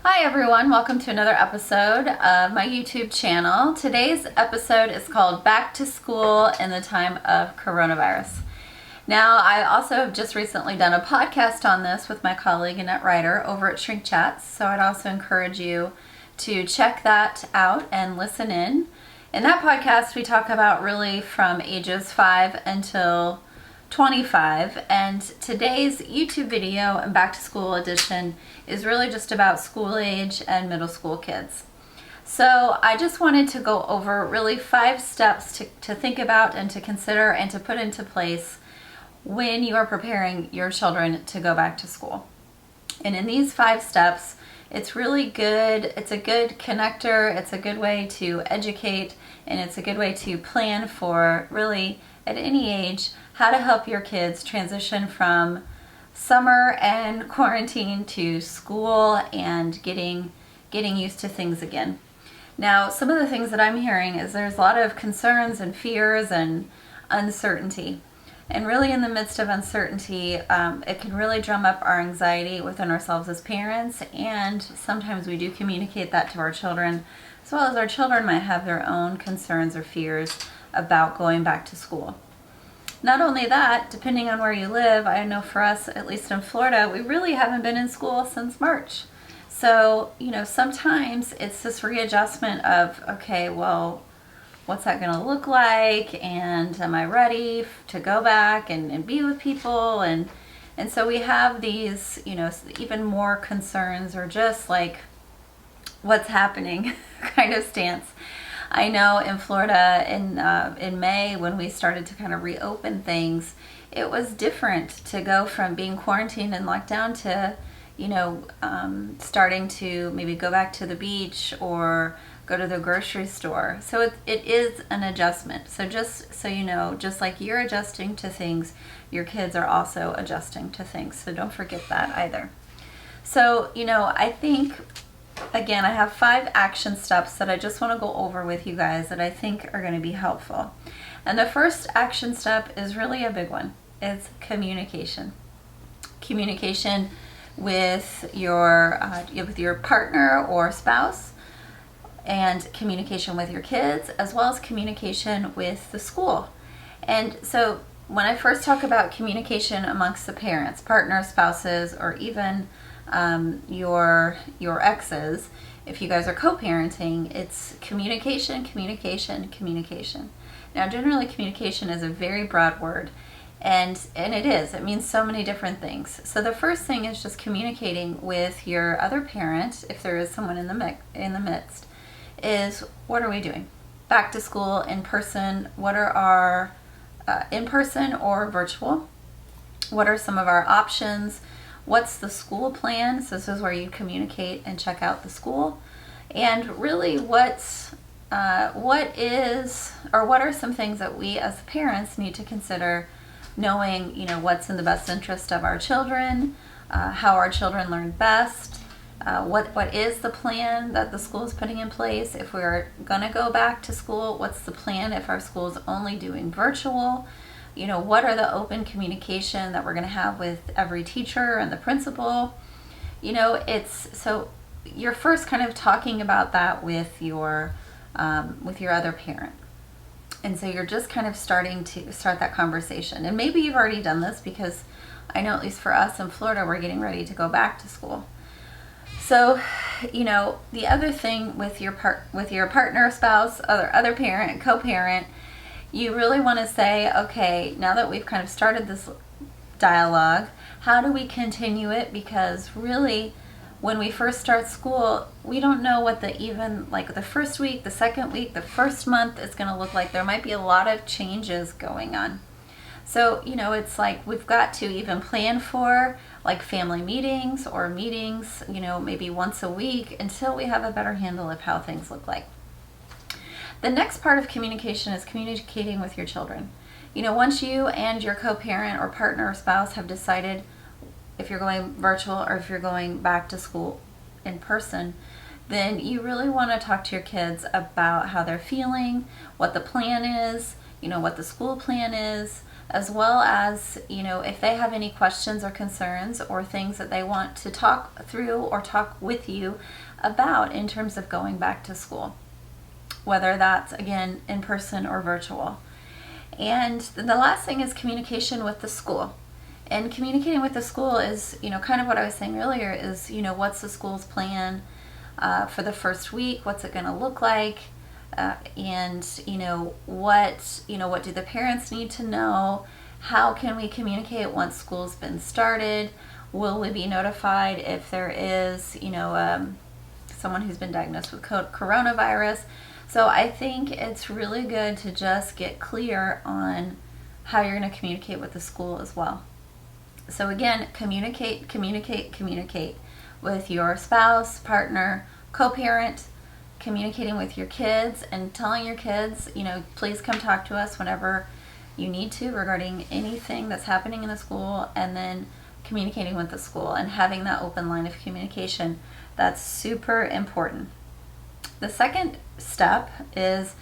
Hi everyone, welcome to another episode of my YouTube channel. Today's episode is called Back to School in the Time of Coronavirus. Now, I also have just recently done a podcast on this with my colleague Annette Ryder over at Shrink Chats, so I'd also encourage you to check that out and listen in. In that podcast, we talk about really from ages 5 until 25, and today's YouTube video and back to school edition is really just about school age and middle school kids. So I just wanted to go over really 5 steps to think about and to consider and to put into place when you are preparing your children to go back to school. And in these 5 steps, it's really good. It's a good connector. It's a good way to educate, and it's a good way to plan for really at any age how to help your kids transition from summer and quarantine to school and getting used to things again. Now, some of the things that I'm hearing is there's a lot of concerns and fears and uncertainty. And really in the midst of uncertainty, it can really drum up our anxiety within ourselves as parents, and sometimes we do communicate that to our children, as well as our children might have their own concerns or fears about going back to school. Not only that, depending on where you live, I know for us, at least in Florida, we really haven't been in school since March. So, sometimes it's this readjustment of, okay, well, what's that going to look like? And am I ready to go back and be with people? And so we have these, even more concerns or just like what's happening kind of stance. I know in Florida in May, when we started to kind of reopen things, it was different to go from being quarantined and locked down to, starting to maybe go back to the beach or go to the grocery store. So it is an adjustment. So just so you know, just like you're adjusting to things, your kids are also adjusting to things. So don't forget that either. So, I think, again, I have 5 action steps that I just want to go over with you guys that I think are going to be helpful. And the first action step is really a big one. It's communication. Communication with your partner or spouse, and communication with your kids, as well as communication with the school. And so when I first talk about communication amongst the parents, partners, spouses, or even your exes, if you guys are co-parenting, it's communication, communication, communication. Now, generally, communication is a very broad word, and it is. It means so many different things. So the first thing is just communicating with your other parent, if there is someone in the midst, is what are we doing? Back to school, in person, what are our in person or virtual? What are some of our options? What's the school plan? So this is where you communicate and check out the school. And really what are some things that we as parents need to consider, knowing, what's in the best interest of our children, how our children learn best, what is the plan that the school is putting in place? If we're going to go back to school, what's the plan if our school is only doing virtual? What are the open communication that we're going to have with every teacher and the principal? It's so you're first kind of talking about that with your other parent. And so you're just kind of starting to start that conversation. And maybe you've already done this, because I know at least for us in Florida, we're getting ready to go back to school. So, the other thing with your partner, spouse, other parent, co-parent, you really want to say, okay, now that we've kind of started this dialogue, how do we continue it? Because really, when we first start school, we don't know what the first week, the second week, the first month is going to look like. There might be a lot of changes going on. So, it's like we've got to even plan for like family meetings or meetings, maybe once a week, until we have a better handle of how things look like. The next part of communication is communicating with your children. Once you and your co-parent or partner or spouse have decided if you're going virtual or if you're going back to school in person, then you really want to talk to your kids about how they're feeling, what the plan is, what the school plan is, as well as, if they have any questions or concerns or things that they want to talk through or talk with you about in terms of going back to school, whether that's, again, in person or virtual. And the last thing is communication with the school. And communicating with the school is, kind of what I was saying earlier is, what's the school's plan for the first week? What's it going to look like? And what do the parents need to know? How can we communicate once school's been started? Will we be notified if there is, someone who's been diagnosed with coronavirus? So I think it's really good to just get clear on how you're going to communicate with the school as well. So again, communicate with your spouse, partner, co-parent, communicating with your kids and telling your kids, please come talk to us whenever you need to regarding anything that's happening in the school, and then communicating with the school and having that open line of communication. That's super important. The second step is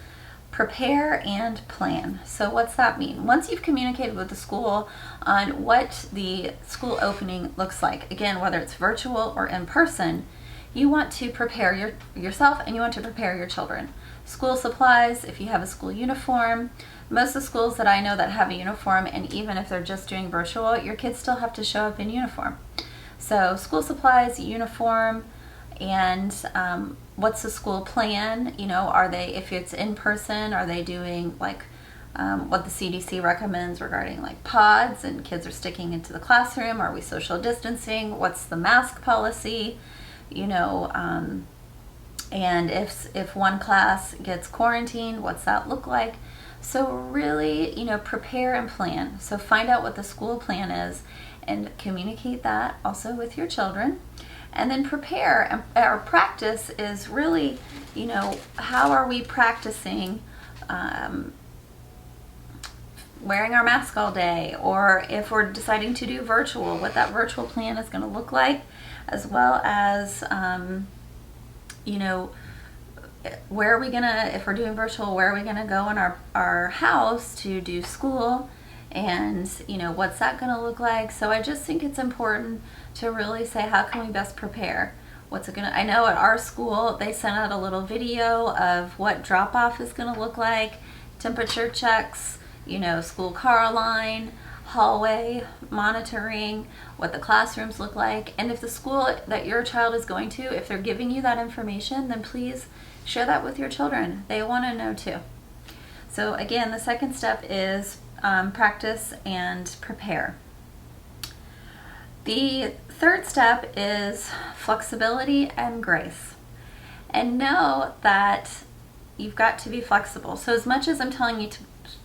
prepare and plan. So what's that mean? Once you've communicated with the school on what the school opening looks like, again, whether it's virtual or in person, you want to prepare yourself and you want to prepare your children. School supplies, if you have a school uniform. Most of the schools that I know that have a uniform, and even if they're just doing virtual, your kids still have to show up in uniform. So school supplies, uniform, and what's the school plan? Are they, if it's in person, are they doing like what the CDC recommends regarding like pods and kids are sticking into the classroom? Are we social distancing? What's the mask policy? And if one class gets quarantined, what's that look like? So really, prepare and plan. So find out what the school plan is and communicate that also with your children. And then prepare. Our practice is really, how are we practicing wearing our mask all day, or if we're deciding to do virtual, what that virtual plan is going to look like, as well as, where are we going to, if we're doing virtual, where are we going to go in our house to do school, and, what's that going to look like? So I just think it's important to really say, how can we best prepare? I know at our school, they sent out a little video of what drop-off is going to look like, temperature checks, school car line, hallway monitoring, what the classrooms look like. And if the school that your child is going to, if they're giving you that information, then please share that with your children. They want to know too. So again, the second step is practice and prepare. The third step is flexibility and grace. And know that you've got to be flexible. So as much as I'm telling you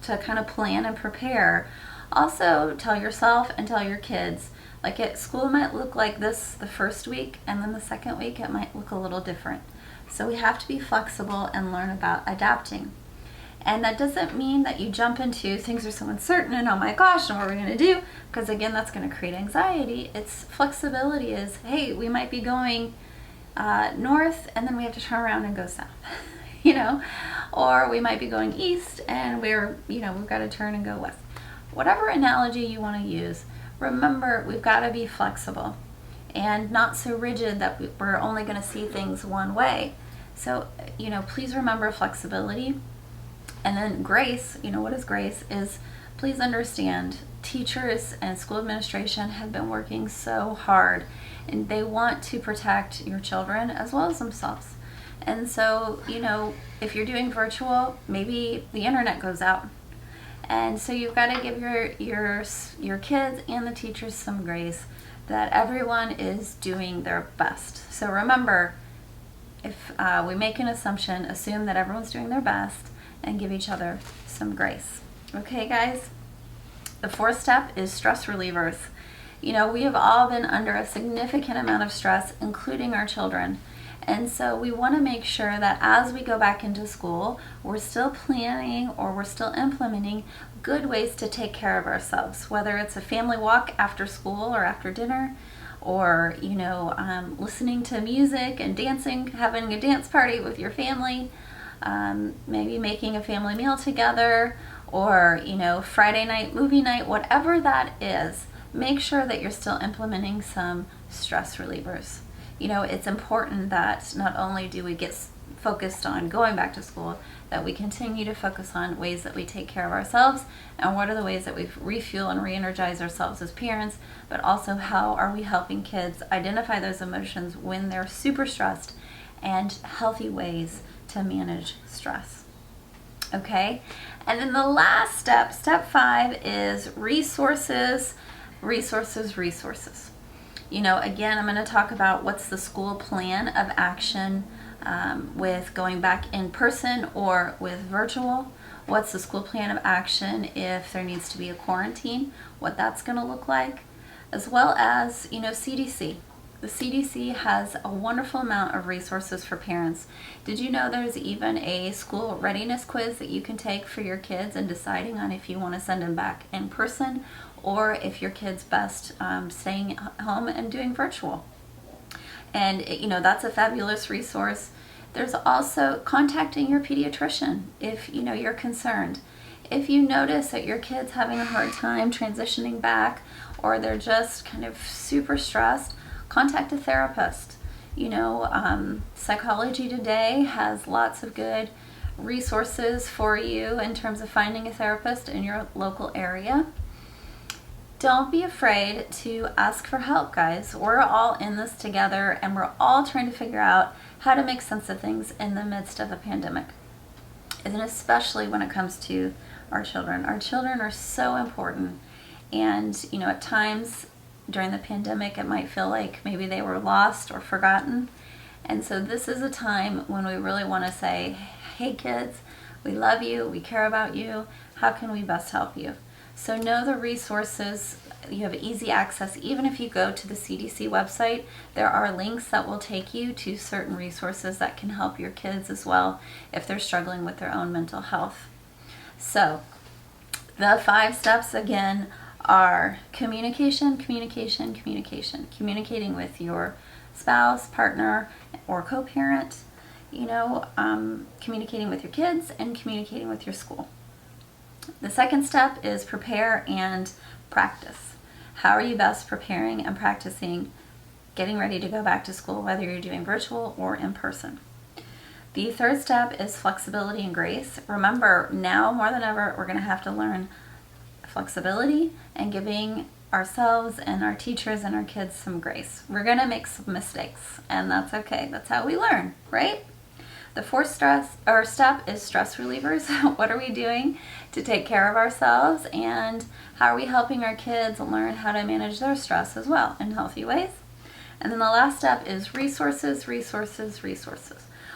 to kind of plan and prepare, also tell yourself and tell your kids, like school might look like this the first week, and then the second week it might look a little different. So we have to be flexible and learn about adapting. And that doesn't mean that you jump into things are so uncertain and oh my gosh, and what are we going to do? Because again, that's going to create anxiety. It's flexibility is, hey, we might be going north and then we have to turn around and go south, or we might be going east and we've got to turn and go west. Whatever analogy you want to use, remember we've got to be flexible and not so rigid that we're only going to see things one way. So, please remember flexibility. And then grace, what is grace? Is please understand teachers and school administration have been working so hard and they want to protect your children as well as themselves. And so, if you're doing virtual, maybe the internet goes out. And so you've got to give your kids and the teachers some grace that everyone is doing their best. So remember, if we make an assumption, assume that everyone's doing their best and give each other some grace. Okay, guys? The fourth step is stress relievers. We have all been under a significant amount of stress, including our children. And so we want to make sure that as we go back into school, we're still planning or we're still implementing good ways to take care of ourselves, whether it's a family walk after school or after dinner, or, listening to music and dancing, having a dance party with your family, maybe making a family meal together, or, Friday night, movie night, whatever that is, make sure that you're still implementing some stress relievers. It's important that not only do we get focused on going back to school, that we continue to focus on ways that we take care of ourselves and what are the ways that we refuel and re-energize ourselves as parents, but also how are we helping kids identify those emotions when they're super stressed and healthy ways to manage stress. Okay? And then the last step, step 5, is resources. Again, I'm going to talk about what's the school plan of action with going back in person or with virtual. What's the school plan of action if there needs to be a quarantine, what that's going to look like, as well as, CDC. The CDC has a wonderful amount of resources for parents. Did you know there's even a school readiness quiz that you can take for your kids in deciding on if you want to send them back in person or if your kid's best staying home and doing virtual? And that's a fabulous resource. There's also contacting your pediatrician if you're concerned. If you notice that your kid's having a hard time transitioning back or they're just kind of super stressed, contact a therapist. Psychology Today has lots of good resources for you in terms of finding a therapist in your local area. Don't be afraid to ask for help, guys. We're all in this together and we're all trying to figure out how to make sense of things in the midst of a pandemic. And especially when it comes to our children. Our children are so important. And, at times during the pandemic, it might feel like maybe they were lost or forgotten. And so this is a time when we really want to say, hey kids, we love you, we care about you, how can we best help you? So know the resources. You have easy access. Even if you go to the CDC website, there are links that will take you to certain resources that can help your kids as well if they're struggling with their own mental health. So the 5 steps again are communication, communicating with your spouse, partner, or co-parent, communicating with your kids, and communicating with your school. The second step is prepare and practice. How are you best preparing and practicing getting ready to go back to school, whether you're doing virtual or in person? The third step is flexibility and grace. Remember, now more than ever, we're going to have to learn flexibility and giving ourselves and our teachers and our kids some grace. We're going to make some mistakes, and that's okay. That's how we learn, right? The fourth step is stress relievers. What are we doing to take care of ourselves, and how are we helping our kids learn how to manage their stress as well in healthy ways? And then the last step is resources.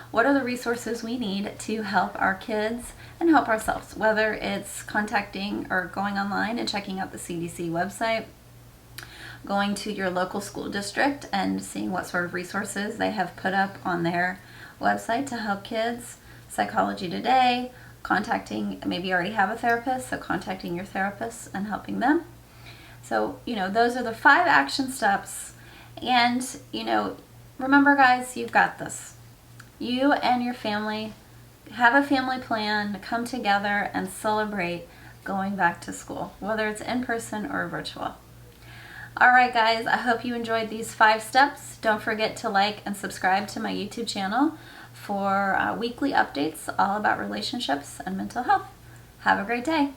What are the resources we need to help our kids and help ourselves? Whether it's contacting or going online and checking out the CDC website, going to your local school district and seeing what sort of resources they have put up on their website to help kids, Psychology Today, contacting, maybe you already have a therapist, so contacting your therapist and helping them. So, those are the 5 action steps. And, remember guys, you've got this. You and your family have a family plan to come together and celebrate going back to school, whether it's in person or virtual. All right, guys, I hope you enjoyed these 5 steps. Don't forget to like and subscribe to my YouTube channel for weekly updates all about relationships and mental health. Have a great day.